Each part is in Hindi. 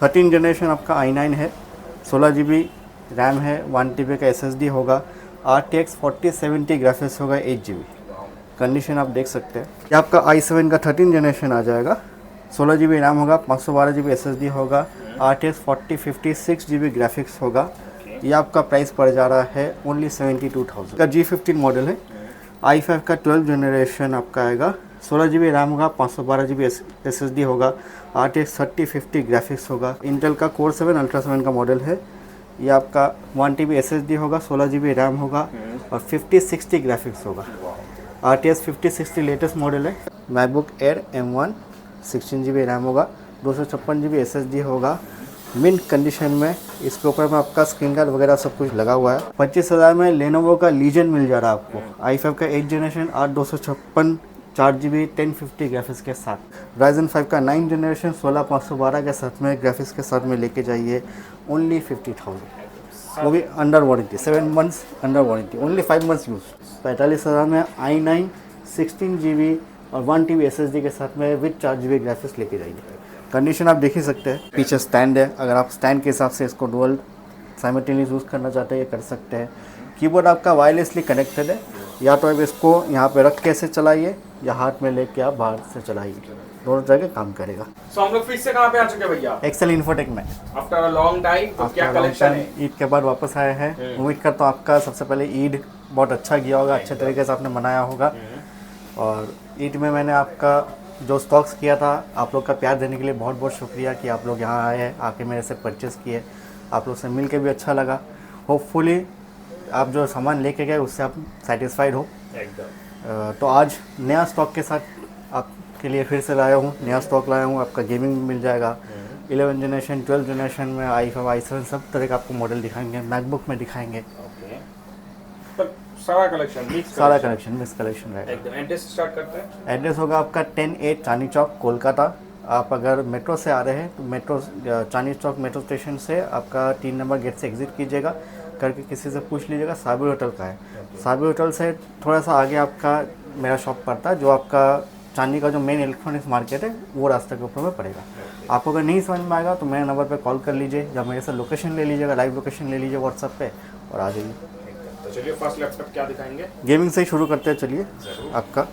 13 जनरेशन आपका i9 है, 16 GB रैम है, 1 TB का SSD होगा, RTX 4070 ग्राफिक्स होगा, 8 GB। कंडीशन आप देख सकते हैं। ये आपका i7 का 13 जनरेशन आ जाएगा, 16 GB रैम होगा, 512 GB SSD होगा, RTX 4050 6 GB ग्राफिक्स होगा। ये आपका प्राइस पड़ जा रहा है ओनली 72,000 का। G15 मॉडल है, i5 का 12 जनरेशन आपका आएगा, 16 GB रैम होगा, 512 GB SSD होगा, RTX 3050 ग्राफिक्स होगा। इंटेल का Core 7 Ultra 7 का मॉडल है। ये आपका 1 TB SSD होगा, 16 GB रैम होगा और 5060 ग्राफिक्स होगा। RTX 5060 लेटेस्ट मॉडल है। MacBook air M1 16 GB RAM होगा, 256 GB SSD होगा। मिंट कंडीशन में इसके ऊपर में आपका स्क्रीन गार्ड वगैरह सब कुछ लगा हुआ है। 25,000 में लेनोवो का लीजन मिल जा रहा है आपको। i5 का 8 जनरेशन 8/256 4 GB 1050 ग्राफिक्स के साथ। Ryzen 5 का 9 जनरेशन 16512 के साथ में ग्राफिक्स के साथ में लेके जाइए ओनली 50,000, वो भी under warranty, 7 months under warranty, only 5 months use. 45,000 में i9 16 GB और 1 TB SSD के साथ में विद 4 GB ग्राफिक्स लेके जाइए। कंडीशन आप देख ही सकते हैं। पीछे स्टैंड है, अगर आप स्टैंड के हिसाब से इसको डुअल साइमल्टेनियस यूज़ करना चाहते हैं ये कर सकते हैं। कीबोर्ड आपका वायरलेसली कनेक्टेड है, या तो आप इसको यहाँ पे रख के ऐसे चलाइए या हाथ में लेके आप बाहर से चलाइए, दोनों तरह के काम करेगा। सो हम लोग फिर से कहाँ पे आ चुके हैं भैया? एक्सेल इन्फोटेक में आफ्टर अ लॉन्ग टाइम। तो क्या कलेक्शन है? ईद के बाद वापस आए हैं। उम्मीद करता हूँ आपका सबसे पहले ईद बहुत अच्छा गया होगा, अच्छे तरीके से आपने मनाया होगा। और ईद में मैंने आपका जो स्टॉक्स किया था, आप लोग का प्यार देने के लिए बहुत बहुत शुक्रिया कि आप लोग यहाँ आए हैं, आके मेरे से परचेज़ किए। आप लोग से मिल के भी अच्छा लगा। होपफुली आप जो सामान लेके गए उससे आप सेटिस्फाइड हो एकदम। तो आज नया स्टॉक के साथ आपके लिए फिर से लाया हूँ, नया स्टॉक लाया हूँ। आपका गेमिंग में मिल जाएगा, 11 जनरेशन 12 जनरेशन में i5 i7 सब तरह का आपको मॉडल दिखाएंगे, मैकबुक में दिखाएंगे। सारा कलेक्शन मिक्स कलेक्शन रहेगा एकदम। एड्रेस स्टार्ट करते हैं। एड्रेस होगा आपका 10A चांदनी चौक कोलकाता। आप अगर मेट्रो से आ रहे हैं तो metro Chandni Chowk metro station से आपका 3 नंबर गेट से एग्जिट कीजिएगा, करके किसी से पूछ लीजिएगा साबिर होटल का है। साबिर होटल से थोड़ा सा आगे आपका मेरा शॉप पड़ता है, जो आपका चांदनी का जो मेन इलेक्ट्रॉनिक्स मार्केट है वो रास्ते के ऊपर में पड़ेगा। आपको अगर नहीं समझ में आएगा तो मेरे नंबर पे कॉल कर लीजिए या मेरे से लोकेशन ले लीजिएगा, लाइव लोकेशन ले लीजिए व्हाट्सएप पे और आ जाइए। तो चलिए फर्स्ट लैपटॉप क्या दिखाएंगे? गेमिंग से ही शुरू करते हैं। चलिए, आपका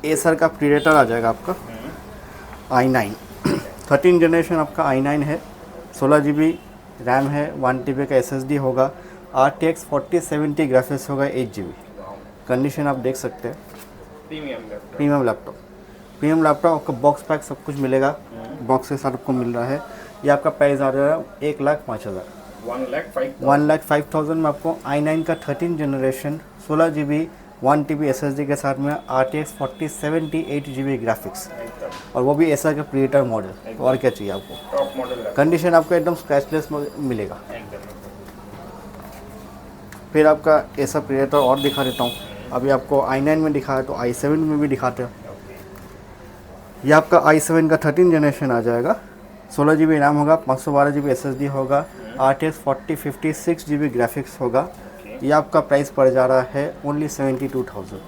एसर का प्रीडेटर आ जाएगा आपका i9 13 जनरेशन आपका i9 है, 16 GB रैम है, 1 TB का SSD होगा, RTX 4070 ग्राफिक्स होगा, 8 GB। कंडीशन आप देख सकते हैं। प्रीमियम लैपटॉप आपका बॉक्स पैक सब कुछ मिलेगा, बॉक्स के साथ आपको मिल रहा है। ये आपका प्राइस आ रहा है 1,05,000 1,05,000 में आपको i9 का 13 जनरेशन 16 GB 1 TB SSD के साथ में RTX 4070 8 GB ग्राफिक्स, और वो भी एसर का प्रीडेटर मॉडल। तो और क्या चाहिए आपको? टॉप मॉडल कंडीशन आपको एकदम स्क्रैचलेस मिलेगा। फिर आपका एसर प्रीडेटर और दिखा देता हूँ। अभी आपको i9 में दिखाया तो i7 में भी दिखाते हैं। ये आपका i7 का 13 जनरेशन आ जाएगा, 16 GB रैम होगा, 512 GB SSD होगा, RTX 4050 6 GB ग्राफिक्स होगा। ये आपका प्राइस पड़ जा रहा है ओनली 72,000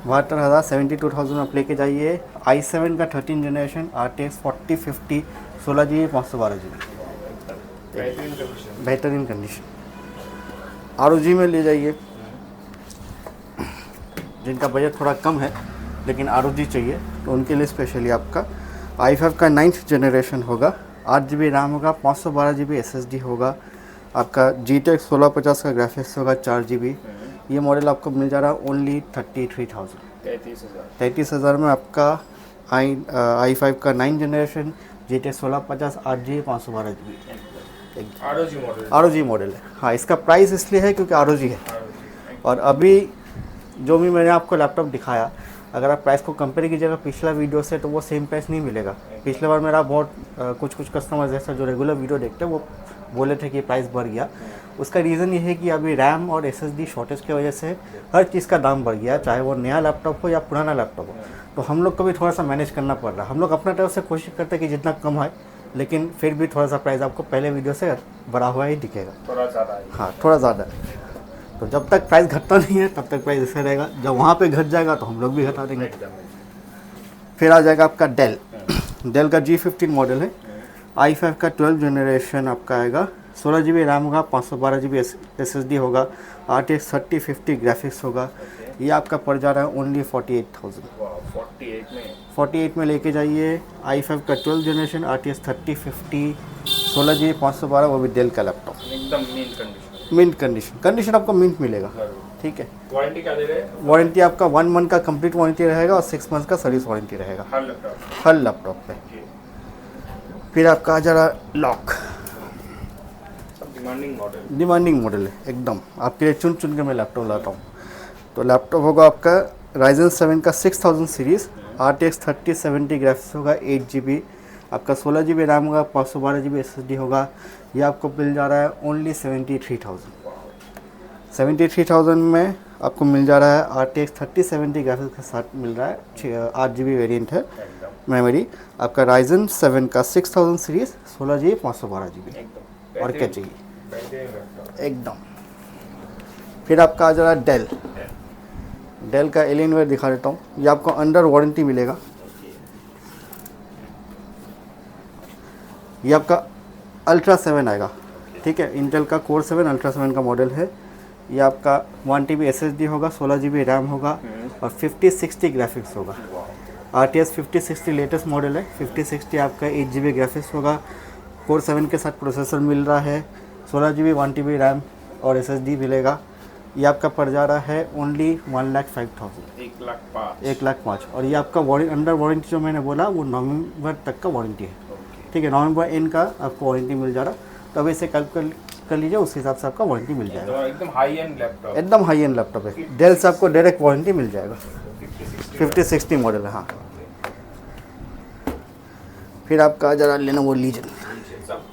72,000 72,000 में आप लेके जाइए। i7 का 13 जनरेशन RTX 4050 16 GB 512 GB बेहतरीन कंडीशन। ROG में ले जाइए, जिनका बजट थोड़ा कम है लेकिन ROG चाहिए तो उनके लिए स्पेशली आपका i5 का 9th जनरेशन होगा, 8 GB रैम होगा, 512 GB SSD होगा, आपका GTX 1650 का ग्राफिक्स होगा, 4 GB। ये मॉडल आपको मिल जा रहा है ओनली 33,000 33,000 में आपका i5 का 9 generation GTX 1650 8 GB 512 GB ROG model है। हाँ, इसका प्राइस इसलिए है क्योंकि ROG है। और अभी जो भी मैंने आपको लैपटॉप दिखाया, अगर आप प्राइस को कंपेयर कीजिएगा पिछला वीडियो से तो वो सेम प्राइस नहीं मिलेगा। पिछले बार मेरा बहुत कुछ कस्टमर्स जैसा जो रेगुलर वीडियो देखते हैं वो बोले थे कि प्राइस बढ़ गया। उसका रीज़न ये है कि अभी रैम और SSD शॉर्टेज की वजह से हर चीज़ का दाम बढ़ गया, चाहे वो नया लैपटॉप हो या पुराना लैपटॉप हो। तो हम लोग को भी थोड़ा सा मैनेज करना पड़ रहा है। हम लोग अपना तरफ से कोशिश करते हैं कि जितना कम है, लेकिन फिर भी थोड़ा सा प्राइस आपको पहले वीडियो से बढ़ा हुआ ही दिखेगा, थोड़ा ज़्यादा। हाँ, थोड़ा ज़्यादा। तो जब तक प्राइस घटता नहीं है तब तक प्राइस ऐसे रहेगा, जब वहाँ पे घट जाएगा तो हम लोग भी घटा देंगे। फिर आ जाएगा आपका डेल का G15 मॉडल है, i5 का 12 जनरेशन आपका आएगा, 16 GB रैम होगा, 512 GB SSD होगा, RTX 3050 ग्राफिक्स होगा। ये आपका पड़ जा रहा है ओनली 48,000। 48 में 48 में लेके जाइए। i5 का 12 जनरेशन, RTX 3050, 16 GB 512, वो भी डेल का लैपटॉप, एकदम मिंट कंडीशन। मिंट कंडीशन आपको मिंट मिलेगा। ठीक है। वारंटी क्या दे रहे हैं? वारंटी आपका 1 मंथ का कंप्लीट वारंटी रहेगा और 6 मंथ का सर्विस वारंटी रहेगा हर लैपटॉप पे। फिर आपका आ जा रहा लॉक, सब डिमांडिंग मॉडल है एकदम, आपके लिए चुन चुन के मैं लैपटॉप लाता हूँ। तो लैपटॉप होगा आपका Ryzen 7 का 6000 सीरीज़, RTX 3070 ग्राफिक्स होगा, 8 GB आपका, 16 GB रैम होगा, 512 GB SSD होगा। ये आपको मिल जा रहा है ओनली 73,000 में आपको मिल जा रहा है। RTX 3070 ग्राफिक्स के साथ मिल रहा है, 8 GB वेरिएंट है मेमोरी आपका। Ryzen 7 का 6000 सीरीज़, 16 GB 512 GB, और क्या चाहिए एकदम। फिर आपका आ जा रहा है डेल का एलियनवेयर दिखा देता हूँ। ये आपको अंडर वारंटी मिलेगा। ये आपका अल्ट्रा 7 आएगा, ठीक है, इंटेल का कोर 7 अल्ट्रा 7 का मॉडल है। ये आपका 1 TB SSD होगा, 16 GB रैम होगा और 5060 ग्राफिक्स होगा। RTX 5060 लेटेस्ट मॉडल है। 5060 आपका 8 GB ग्राफिक्स होगा, कोर 7 के साथ प्रोसेसर मिल रहा है, 16 GB 1 TB रैम और SSD मिलेगा। ये आपका पड़ जा रहा है ओनली 1,05,000, 1,05,000। और ये आपका अंडर वारंटी जो मैंने बोला वो नवंबर तक का वारंटी है, ठीक है, नवंबर एंड का आपको वारंटी मिल जा रहा। तो अब इसे कैलकुलेट कर लीजिए, उस हिसाब से आपका वारंटी मिल जाएगा। एकदम हाई एंड लैपटॉप, एकदम हाई एंड लैपटॉप है। डेल से आपको डायरेक्ट वारंटी मिल जाएगा। 5060 मॉडल है, हाँ। फिर आपका आ जा रहा Lenovo Legion, सब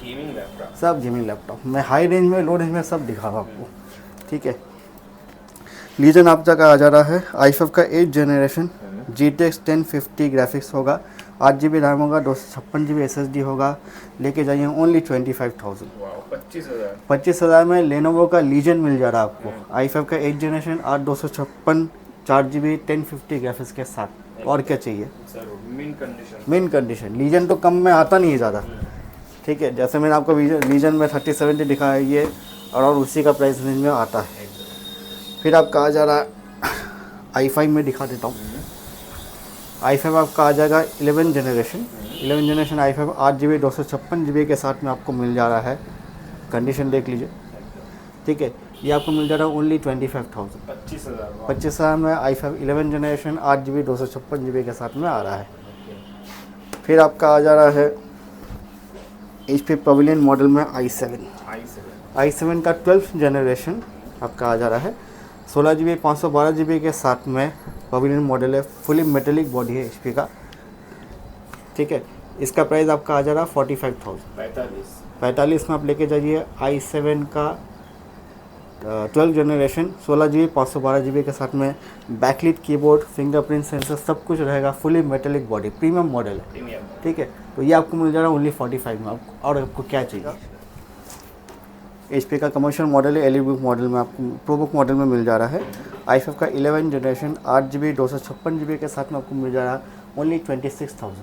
गेमिंग लैपटॉप। मैं हाई रेंज में, लो रेंज में सब दिखा रहा हूँ आपको, ठीक है। लीजन आप जगह आ जा रहा है i5 का 8 जनरेशन, GTX 1050 ग्राफिक्स होगा, 8 GB रैम होगा, 256 GB SSD होगा। लेके जाइए ओनली 25,000। 25,000 में लेनोवो का लीजन मिल जा रहा है आपको। i5 का 8 जनरेशन, 8 256, 4 GB 1050 ग्राफिक्स के साथ, और क्या चाहिए। मिन कंडीशन लीजन तो कम में आता नहीं है ज़्यादा, ठीक है। जैसे मैंने आपको लीजन में 3070 दिखाया, ये और उसी का प्राइस रेंज में आता है। फिर आपका आ जा रहा है i5 में दिखा देता हूँ। i5 आपका आ जाएगा 11 जनरेशन i5, 8 GB 256 GB के साथ में आपको मिल जा रहा है। कंडीशन देख लीजिए, ठीक है। ये आपको मिल जा रहा है ओनली 25,000, 25,000 में i5 11 जनरेशन 8 GB 256 GB के साथ में आ रहा है। फिर आपका आ जा रहा है HP पवेलियन मॉडल में i7 का 12 जनरेशन आपका आ जा रहा है, 16 GB 512 GB के साथ में पवेलियन मॉडल है। फुली मेटेलिक बॉडी है HP का, ठीक है। इसका प्राइस आपका आ जा रहा है 45,000, 45 में आप लेके जाइए। i7 का 12 जनरेशन, 16 GB 512 GB के साथ में बैकलिट कीबोर्ड, फिंगरप्रिंट सेंसर सब कुछ रहेगा। Fully metallic body, premium model है, ठीक है। तो ये आपको मिल जा रहा है ओनली 45 में। और आपको क्या चाहिए। HP का कमर्शियल मॉडल है, एलिट बुक मॉडल में आपको, प्रो बुक मॉडल में मिल जा रहा है। i5 का 11 जनरेशन 8 GB 256 GB के साथ में आपको मिल जा रहा है ओनली 26,000।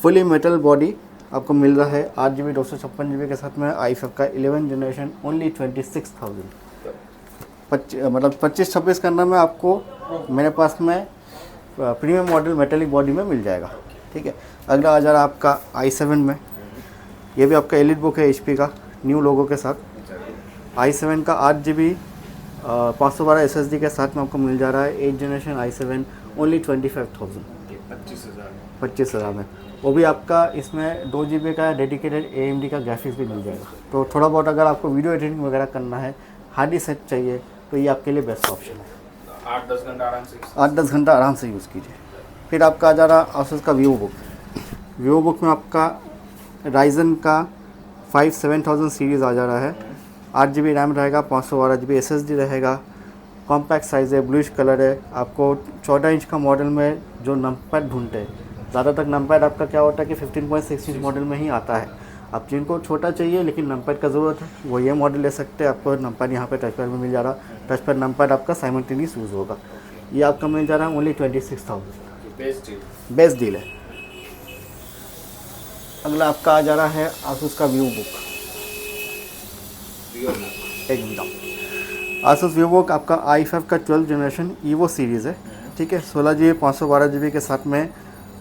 फुली मेटल बॉडी आपको मिल रहा है 8 GB 256 GB के साथ में। i5 का 11 जनरेशन ओनली 26,000। मतलब 25-26 करना में आपको मेरे पास में प्रीमियम मॉडल मेटेलिक बॉडी में मिल जाएगा, ठीक है। अगला आ जा रहा है आपका i7 में, ये भी आपका एलिट बुक है HP का, न्यू लोगो के साथ। i7 का 8 GB 512 SSD के साथ में आपको मिल जा रहा है। 8 जनरेशन i7 ओनली 25,000, 25,000 में। वो भी आपका इसमें 2 GB का डेडिकेटेड AMD का ग्राफिक्स भी मिल जाएगा। तो थोड़ा बहुत अगर आपको वीडियो एडिटिंग वगैरह करना है, हार्ड सेट चाहिए, तो ये आपके लिए बेस्ट ऑप्शन है। 8-10 घंटा आराम से यूज़ कीजिए। फिर आपका आ जा रहा आसूस का वीवो बुक में आपका राइजन का 5-7000 सीरीज़ आ जा रहा है। 8 GB रैम रहेगा, 512 GB SSD रहेगा। कॉम्पैक्ट साइज़ है, ब्लूइश कलर है। आपको 14 इंच का मॉडल में जो नंबर ढूंढते हैं, ज़्यादातर नंबर आपका क्या होता है कि 15.6 इंच मॉडल में ही आता है। अब जिनको छोटा चाहिए लेकिन नंबर का ज़रूरत है, वो ये मॉडल ले सकते हैं। आपको नंबर यहाँ पे टच पैड में मिल जा रहा, टच पैड नंबर आपका साइमल्टेनियस यूज़ होगा। ये आपका मिल जा रहा है ओनली 26,000। बेस्ट डील है। अगला आपका आ जा रहा है आसूस का व्यू बुक। रियल एकदम आसूस व्यू बुक आपका i5 का 12 जनरेशन ईवो सीरीज़ है। ठीक है, 16 GB 512 GB के साथ में।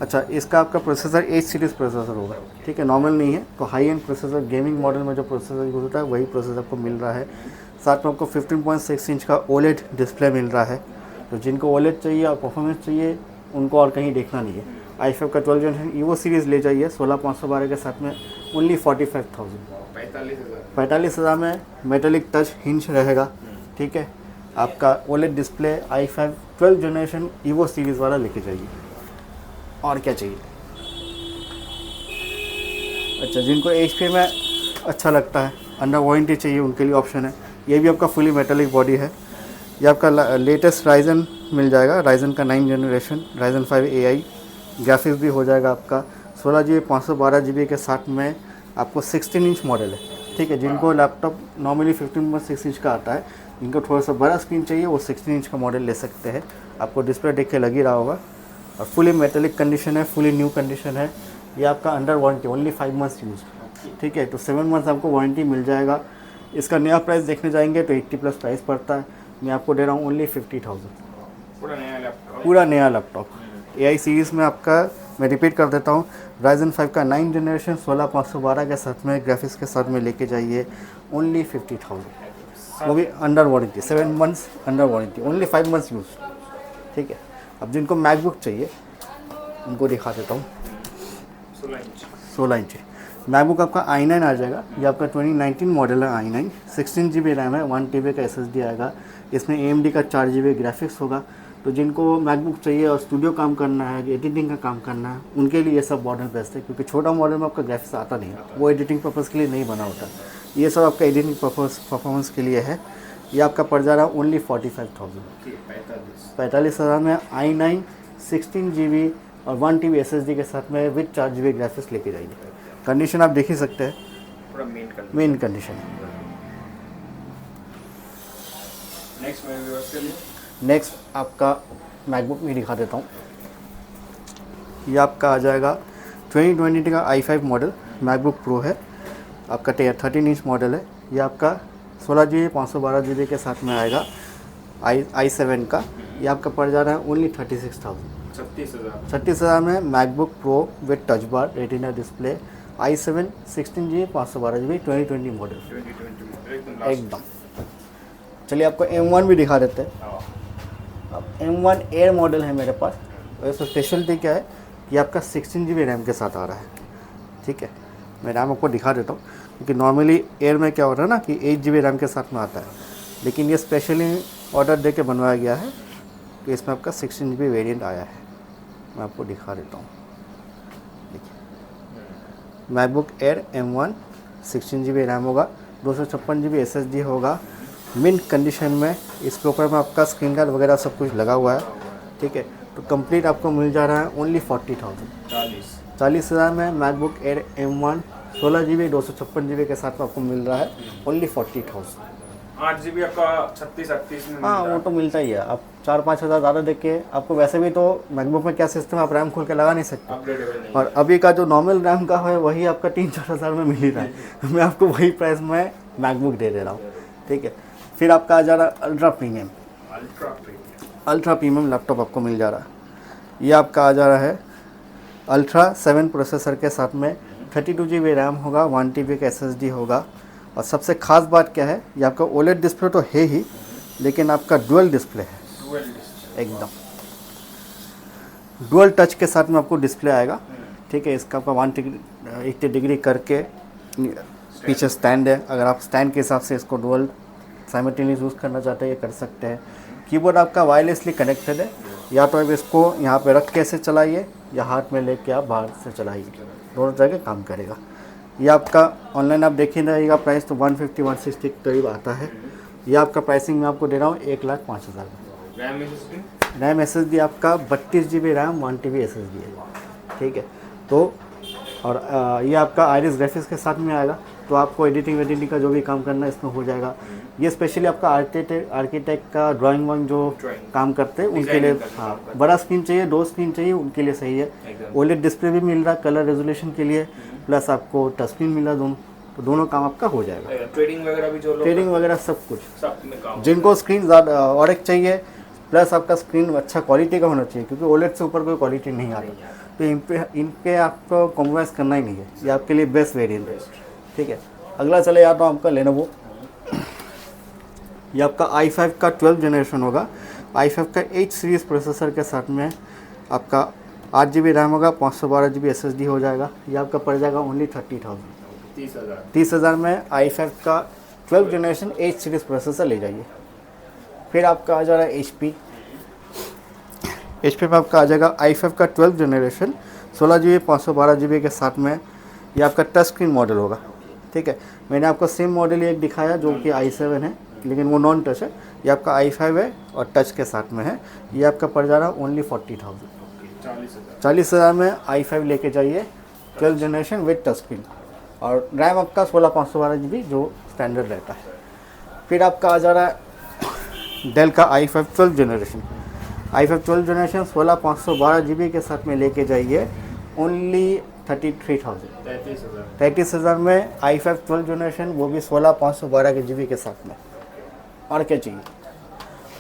अच्छा, इसका आपका प्रोसेसर 8 सीरीज़ प्रोसेसर होगा। ठीक है, नॉर्मल नहीं है, तो high and processor gaming model में जो प्रोसेसर यूज होता है वही प्रोसेसर आपको मिल रहा है। साथ में आपको 15.6 इंच का OLED डिस्प्ले मिल रहा है। तो जिनको OLED चाहिए और परफॉर्मेंस चाहिए उनको और कहीं देखना नहीं है। i5 का 12 जनरेशन ईवो सीरीज़ ले जाइए 16 512 के साथ में ओनली 45,000। 45,000 में मेटेलिक टच हिंज रहेगा। ठीक है, आपका OLED display i5 12 generation evo series वाला लेके जाइए। और क्या चाहिए? अच्छा, जिनको HP में अच्छा लगता है, अंडर वारंटी चाहिए, उनके लिए ऑप्शन है। ये भी आपका फुली मेटेलिक बॉडी है। ये आपका लेटेस्ट राइजन मिल जाएगा, राइजन का 9 जनरेशन, राइजन 5 AI। ग्राफिक्स भी हो जाएगा आपका 16 GB 512 GB के साथ में। आपको 16 इंच मॉडल है। ठीक है, जिनको लैपटॉप नॉर्मली 15.6 इंच का आता है, जिनको थोड़ा सा बड़ा स्क्रीन चाहिए वो 16 इंच का मॉडल ले सकते हैं। आपको डिस्प्ले देख के लग ही रहा होगा। और फुली मेटेलिक कंडीशन है, फुली न्यू कंडीशन है। ये आपका under warranty only 5 months use. ठीक है, तो 7 मंथ्स आपको वारंटी मिल जाएगा। इसका नया प्राइस देखने जाएंगे तो 80+ प्राइस पड़ता है। मैं आपको दे रहा हूँ ओनली 50,000। पूरा नया लैपटॉप AI सीरीज़ में आपका, मैं रिपीट कर देता हूँ, राइजन 5 का 9 जनरेशन 16 512 के साथ में, ग्राफिक्स के साथ में लेके जाइए ओनली 50,000। वो भी under warranty, 7 months under warranty, only 5 months use. ठीक है, अब जिनको मैकबुक चाहिए उनको दिखा देता हूँ। 16 इंच मैकबुक आपका i9 आ जाएगा। ये आपका 2019 मॉडल है i9। 16 GB रैम है, 1 TB का SSD आएगा। इसमें AMD का 4 GB ग्राफिक्स होगा। तो जिनको मैकबुक चाहिए और स्टूडियो काम करना है, एडिटिंग का काम करना है, उनके लिए ये सब मॉडल बेस्ट है। क्योंकि छोटा मॉडल में आपका ग्राफिक्स आता नहीं है, वो एडिटिंग पर्पज़ के लिए नहीं बना होता। ये सब आपका एडिटिंग परफॉर्मेंस के लिए है। ये आपका पड़ जा रहा है ओनली 45,000। 45,000 में i9 16 GB और 1 TB SSD के साथ में विद 4 GB ग्राफिक्स लेके जाइए। कंडीशन आप देख ही सकते हैं, पूरा मेन कंडीशन। नेक्स्ट आपका मैकबुक में दिखा देता हूँ। ये आपका आ जाएगा 2020 का i5 मॉडल मैकबुक प्रो है। आपका 13 इंच मॉडल है। ये आपका 16 GB 512 GB के साथ में आएगा i7 का। ये आपका पड़ जा रहा है ओनली 36,000। 36,000 में MacBook pro with touch bar, retina display, i7 16 GB 512 GB 2020 model एकदम। चलिए आपको M1 भी दिखा देते हैं। अब M1 एयर मॉडल है मेरे पास। और इसमें स्पेशलिटी क्या है कि आपका 16 GB रैम के साथ आ रहा है। ठीक है, मैं रैम आपको दिखा देता हूँ, क्योंकि नॉर्मली एयर में क्या होता है ना कि 8 GB रैम के साथ में आता है, लेकिन ये स्पेशली ऑर्डर दे के बनवाया गया है कि इसमें आपका 16 GB वेरिएंट आया है। मैं आपको दिखा देता हूँ। देखिए, MacBook air M1 16 GB RAM होगा, 256 GB SSD होगा, मिंट कंडीशन में। इसके ऊपर में आपका स्क्रीन गार्ड वगैरह सब कुछ लगा हुआ है। ठीक है, तो कंप्लीट आपको मिल जा रहा है ओनली 40,000। 40,000 में MacBook air M1 16 GB 256 GB के साथ में आपको मिल रहा है ओनली 40,000। 8 GB आपका 36-38 में हाँ, वो तो मिलता ही है। आप 4-5 हज़ार ज़्यादा देख के, आपको वैसे भी तो मैकबुक में क्या सिस्टम, आप रैम खोल के लगा नहीं सकते। अपग्रेडेबल नहीं। और अभी का जो नॉर्मल रैम का है वही आपका 3-4 हज़ार में मिल ही रहा है। मैं आपको वही प्राइस में मैकबुक दे रहा हूँ। ठीक है, फिर आपका आ जा रहा है अल्ट्रा प्रीमियम लैपटॉप आपको मिल जा रहा है। ये आपका आ जा रहा है अल्ट्रा 7 प्रोसेसर के साथ में, 32 GB रैम होगा, 1 TB का SSD होगा। और सबसे ख़ास बात क्या है, ये आपका OLED डिस्प्ले तो है ही, लेकिन आपका डुअल डिस्प्ले है एकदम। डुअल टच के साथ में आपको डिस्प्ले आएगा। ठीक है, इसका आपका 180 डिग्री करके पीछे स्टैंड है। अगर आप स्टैंड के हिसाब से इसको डुअल साइमल्टेनियस यूज़ करना चाहते हैं, ये कर सकते हैं। कीबोर्ड आपका वायरलेसली कनेक्टेड है, या तो आप इसको यहाँ पे रख के ऐसे चलाइए या हाथ में लेके आप बाहर से चलाइए, दोनों तरह के काम करेगा। ये आपका ऑनलाइन आप देख ही रहेगा, प्राइस तो 150-160 के करीब आता है। ये आपका प्राइसिंग मैं आपको दे रहा हूँ 1,05,000 में। रैम SSD आपका 32 GB रैम 1 TB SSD है। ठीक है, तो और ये आपका आइरिस ग्राफिक्स के साथ में आएगा, तो आपको एडिटिंग का जो भी काम करना है इसमें हो जाएगा। ये स्पेशली आपका आर्किटेक्ट का ड्राइंग वाइंग जो काम करते हैं उनके लिए, हाँ, बड़ा स्क्रीन चाहिए, 2 स्क्रीन चाहिए, उनके लिए सही है। OLED डिस्प्ले भी मिल रहा है कलर रेजोल्यूशन के लिए। प्लस आपको टच स्क्रीन मिला दोनों, तो दोनों काम आपका हो जाएगा। ट्रेडिंग वगैरह भी जो लोग ट्रेडिंग वगैरह सब कुछ, सब में काम जिनको स्क्रीन ज़्यादा और एक चाहिए, प्लस आपका स्क्रीन अच्छा क्वालिटी का होना चाहिए, क्योंकि ओलेड से ऊपर कोई क्वालिटी नहीं आ रहा, तो इन पे आपको कॉम्प्रोमाइज़ करना ही नहीं है, ये आपके लिए बेस्ट वेरिएंट है। ठीक है, अगला चले जाता हूँ आपका लेनोवो। ये आपका i5 का 12 जनरेशन होगा। i5 का 8 सीरीज़ प्रोसेसर के साथ में आपका 8 GB रैम होगा, 512 GB SSD हो जाएगा। ये आपका पड़ जाएगा ओनली 30,000, 30,000 में i5 का 12 जनरेशन 8 सीरीज़ प्रोसेसर ले जाइए। फिर आपका आ जा रहा है HP पे आपका आ जाएगा i5 का 12 जनरेशन 16 GB 512 GB के साथ में। ये आपका टच स्क्रीन मॉडल होगा। ठीक है, मैंने आपको सेम मॉडल एक दिखाया जो कि i7 है, लेकिन वो नॉन टच है। ये आपका i5 है और टच के साथ में है। ये आपका पड़ जा रहा है ओनली 40,000, 40,000 में i5 लेके जाइए 12 जनरेशन विद टच स्क्रीन, और रैम आपका 16 GB जो स्टैंडर्ड रहता है। फिर आपका आ जा रहा है डेल का i5 12 generation, i5 12 generation 16 GB के साथ में लेके जाइए ओनली 33,000, 33,000 में i5 12 जनरेशन, वो भी 16 GB के साथ में। और क्या चाहिए?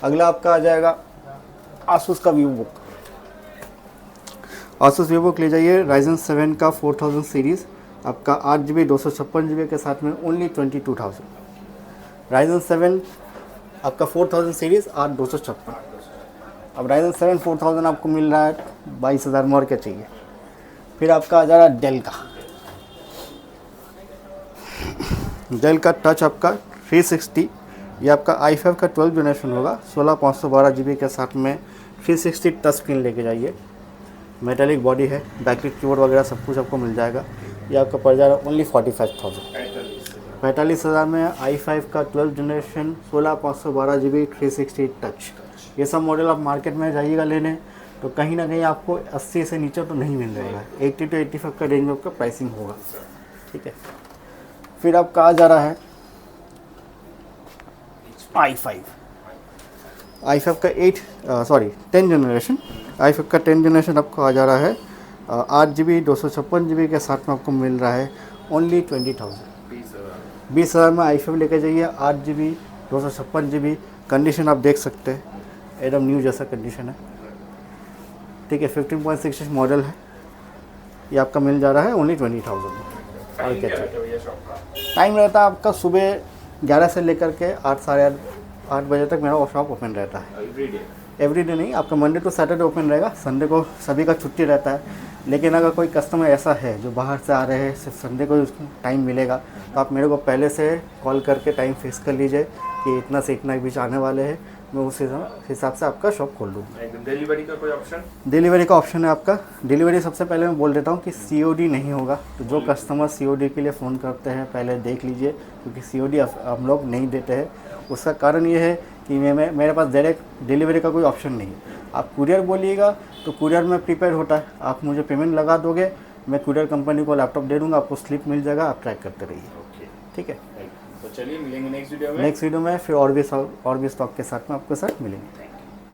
अगला आपका आ जाएगा आसूस का वीवो। आसूस वीवो ले जाइए Ryzen 7 का 4000 सीरीज़, आपका 8 GB 256 GB के साथ में ओनली 22,000। Ryzen 7 आपका 4000 सीरीज़ 8 256। अब Ryzen 7 4000 आपको मिल रहा है 22,000 में, और क्या चाहिए? फिर आपका आ जा रहा है डेल का टच आपका 360। ये आपका i5 का 12 जनरेशन होगा, 16 GB के साथ में 360 टच स्क्रीन लेके जाइए। मेटालिक बॉडी है, बैकलिट कीबोर्ड वगैरह सब कुछ आपको मिल जाएगा। ये आपका पड़ जा रहा है ओनली 45,000, 45,000 में i5 का 12 जनरेशन 16 GB 360 टच। ये सब मॉडल आप मार्केट में जाइएगा लेने तो कहीं ना कहीं आपको 80 से नीचे तो नहीं मिल जाएगा, 80 to 85 का रेंज में आपका प्राइसिंग होगा। ठीक है, फिर आपका आ जा रहा है i5 का 10 जनरेशन, i5 का 10 जनरेशन आपको आ जा रहा है 8 GB 256 GB के साथ में आपको मिल रहा है ओनली 20,000, 20,000 में i5 लेके जाइए 8 GB 256 GB। कंडीशन आप देख सकते हैं, एकदम न्यू जैसा कंडीशन है। ठीक है, 15.6 मॉडल है। ये आपका मिल जा रहा है ओनली 20,000 में। और क्या चाहिए? टाइम रहता है आपका सुबह 11 से लेकर के 8 साढ़े 8 बजे तक मेरा शॉप ओपन रहता है। एवरीडे नहीं, आपका मंडे टू सैटरडे ओपन रहेगा, संडे को सभी का छुट्टी रहता है। लेकिन अगर कोई कस्टमर ऐसा है जो बाहर से आ रहे हैं, सिर्फ संडे को उसको टाइम मिलेगा, तो आप मेरे को पहले से कॉल करके टाइम फिक्स कर लीजिए कि इतना से इतना के बीच आने वाले हैं, मैं उस हिसाब से आपका शॉप खोल दूँगा। डिलीवरी का कोई ऑप्शन? डिलीवरी का ऑप्शन है आपका। डिलीवरी सबसे पहले मैं बोल देता हूँ कि COD नहीं होगा, तो जो कस्टमर COD के लिए फ़ोन करते हैं पहले देख लीजिए, क्योंकि COD हम लोग नहीं देते हैं। उसका कारण ये है कि मेरे पास डायरेक्ट डिलीवरी का कोई ऑप्शन नहीं है। आप कुरियर बोलिएगा तो कुरियर में प्रीपेड होता है, आप मुझे पेमेंट लगा दोगे, मैं कुरियर कंपनी को लैपटॉप दे दूँगा, आपको स्लिप मिल जाएगा, आप ट्रैक करते रहिए। ठीक है, तो चलिए मिलेंगे नेक्स्ट वीडियो में। फिर और भी स्टॉक के साथ में आपके साथ मिलेंगे।